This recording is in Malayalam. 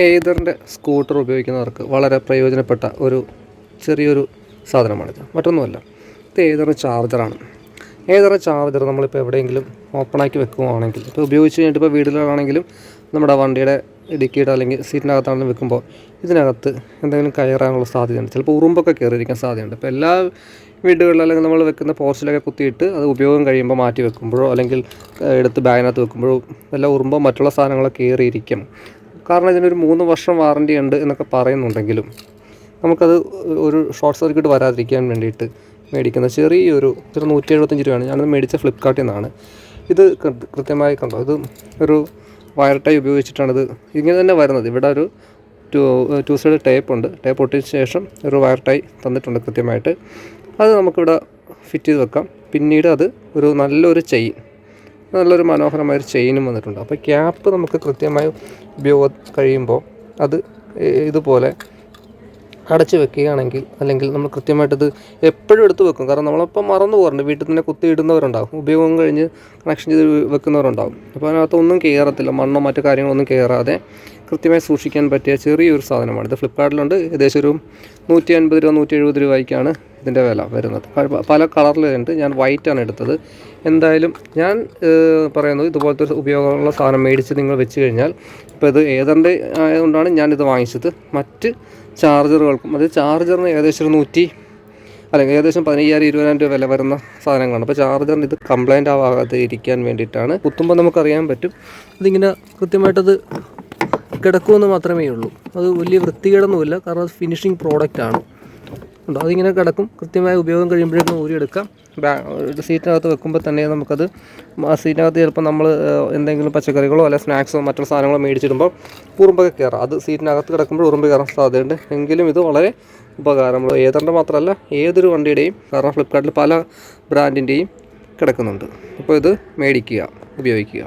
ഏതറിൻ്റെ സ്കൂട്ടർ ഉപയോഗിക്കുന്നവർക്ക് വളരെ പ്രയോജനപ്പെട്ട ഒരു ചെറിയൊരു സാധനമാണിത്. മറ്റൊന്നുമല്ല, ഇത് ഏതറിൻ്റെ ചാർജറാണ്. ഏതറിൻ്റെ ചാർജർ നമ്മളിപ്പോൾ എവിടെയെങ്കിലും ഓപ്പണാക്കി വെക്കുകയാണെങ്കിൽ, ഇപ്പോൾ ഉപയോഗിച്ച് കഴിഞ്ഞിട്ട് ഇപ്പോൾ വീടുകളിലാണെങ്കിലും നമ്മുടെ വണ്ടിയുടെ ഡിക്കിയുടെ അല്ലെങ്കിൽ സീറ്റിനകത്താണെങ്കിലും വെക്കുമ്പോൾ ഇതിനകത്ത് എന്തെങ്കിലും കയറാനുള്ള സാധ്യതയുണ്ട്. ചിലപ്പോൾ ഉറുമ്പൊക്കെ കയറിയിരിക്കാൻ സാധ്യതയുണ്ട്. ഇപ്പോൾ എല്ലാ വീടുകളിലും അല്ലെങ്കിൽ നമ്മൾ വെക്കുന്ന പോർച്ചിലൊക്കെ കുത്തിയിട്ട് അത് ഉപയോഗം കഴിയുമ്പോൾ മാറ്റി വെക്കുമ്പോഴോ അല്ലെങ്കിൽ എടുത്ത് ബാഗിനകത്ത് വെക്കുമ്പോഴോ വല്ല ഉറുമ്പോ മറ്റുള്ള സാധനങ്ങളൊക്കെ കയറിയിരിക്കും. കാരണം ഇതിനൊരു 3 വർഷം വാറണ്ടി ഉണ്ട് എന്നൊക്കെ പറയുന്നുണ്ടെങ്കിലും നമുക്കത് ഒരു ഷോർട്ട് സർക്യൂട്ട് വരാതിരിക്കാൻ വേണ്ടിയിട്ട് മേടിക്കുന്ന ചെറിയൊരു 175 രൂപയാണ്. ഞാനത് മേടിച്ച ഫ്ലിപ്കാർട്ടിൽ നിന്നാണ്. ഇത് കൃത്യമായി കണ്ടോ, ഇത് ഒരു വയർ ടൈ ഉപയോഗിച്ചിട്ടാണിത് ഇങ്ങനെ തന്നെ വരുന്നത്. ഇവിടെ ഒരു ടു സൈഡ് ടേപ്പ് ഉണ്ട്. ടേപ്പ് ഒട്ടിച്ച ശേഷം ഒരു വയർ ടൈ തന്നിട്ടുണ്ട് കൃത്യമായിട്ട്. അത് നമുക്കിവിടെ ഫിറ്റ് ചെയ്ത് വെക്കാം. പിന്നീട് അത് ഒരു നല്ലൊരു നല്ലൊരു മനോഹരമായൊരു ചെയിനും വന്നിട്ടുണ്ട്. അപ്പോൾ ക്യാപ്പ് നമുക്ക് കൃത്യമായി ഉപയോഗം കഴിയുമ്പോൾ അത് ഇതുപോലെ അടച്ച് വെക്കുകയാണെങ്കിൽ, അല്ലെങ്കിൽ നമ്മൾ കൃത്യമായിട്ടത് എപ്പോഴും എടുത്ത് വെക്കും. കാരണം നമ്മളിപ്പോൾ മറന്നു പോകാറുണ്ട്. വീട്ടിൽ തന്നെ കുത്തിയിടുന്നവരുണ്ടാകും, ഉപയോഗം കഴിഞ്ഞ് കണക്ഷൻ ചെയ്ത് വെക്കുന്നവരുണ്ടാകും. അപ്പോൾ അതിനകത്തൊന്നും കയറത്തില്ല, മണ്ണോ മറ്റു കാര്യങ്ങളൊന്നും കയറാതെ കൃത്യമായി സൂക്ഷിക്കാൻ പറ്റിയ ചെറിയൊരു സാധനമാണ്. ഇത് ഫ്ലിപ്കാർട്ടിലുണ്ട്. ഏകദേശം ഒരു 150 രൂപ 170 രൂപയ്ക്കാണ് ഇതിൻ്റെ വില വരുന്നത്. പല കളറിലുണ്ട്. ഞാൻ വൈറ്റാണ് എടുത്തത്. എന്തായാലും ഞാൻ പറയുന്നത് ഇതുപോലത്തെ ഒരു ഉപയോഗമുള്ള സാധനം മേടിച്ച് നിങ്ങൾ വെച്ച് കഴിഞ്ഞാൽ, ഇപ്പോൾ ഇത് ഏതറിൻ്റെ ആയതുകൊണ്ടാണ് ഞാനിത് വാങ്ങിച്ചത്. മറ്റ് ചാർജറുകൾക്കും, അത് ചാർജറിന് ഏകദേശം ഏകദേശം 15,000-20,000 രൂപ വില വരുന്ന സാധനങ്ങളാണ്. അപ്പോൾ ചാർജറിന് ഇത് കംപ്ലൈൻ്റ് ആവാതെ ഇരിക്കാൻ വേണ്ടിയിട്ടാണ്. കുത്തുമ്പോൾ നമുക്കറിയാൻ പറ്റും ഇതിങ്ങനെ കൃത്യമായിട്ടത് കിടക്കുമെന്ന് മാത്രമേ ഉള്ളൂ. അത് വലിയ വൃത്തികേടൊന്നുമില്ല, കാരണം അത് ഫിനിഷിങ് പ്രോഡക്റ്റാണ്. ഉണ്ടോ, അതിങ്ങനെ കിടക്കും. കൃത്യമായ ഉപയോഗം കഴിയുമ്പോഴേക്കും ഊരിയെടുക്കാം. സീറ്റിനകത്ത് വെക്കുമ്പോൾ തന്നെ നമുക്കത് സീറ്റിനകത്ത് ചിലപ്പോൾ നമ്മൾ എന്തെങ്കിലും പച്ചക്കറികളോ അല്ലെങ്കിൽ സ്നാക്സോ മറ്റുള്ള സാധനങ്ങളോ മേടിച്ചിടുമ്പോൾ ഉറുമ്പൊക്കെ കയറാം. അത് സീറ്റിനകത്ത് കിടക്കുമ്പോൾ ഉറുമ്പ് കയറാൻ സാധ്യതയുണ്ട്. എങ്കിലും ഇത് വളരെ ഉപകാരമുള്ള, ഏതാണ്ട് മാത്രമല്ല ഏതൊരു വണ്ടിയുടെയും, കാരണം ഫ്ലിപ്കാർട്ടിൽ പല ബ്രാൻഡിൻ്റെയും കിടക്കുന്നുണ്ട്. അപ്പോൾ ഇത് മേടിക്കുക, ഉപയോഗിക്കുക.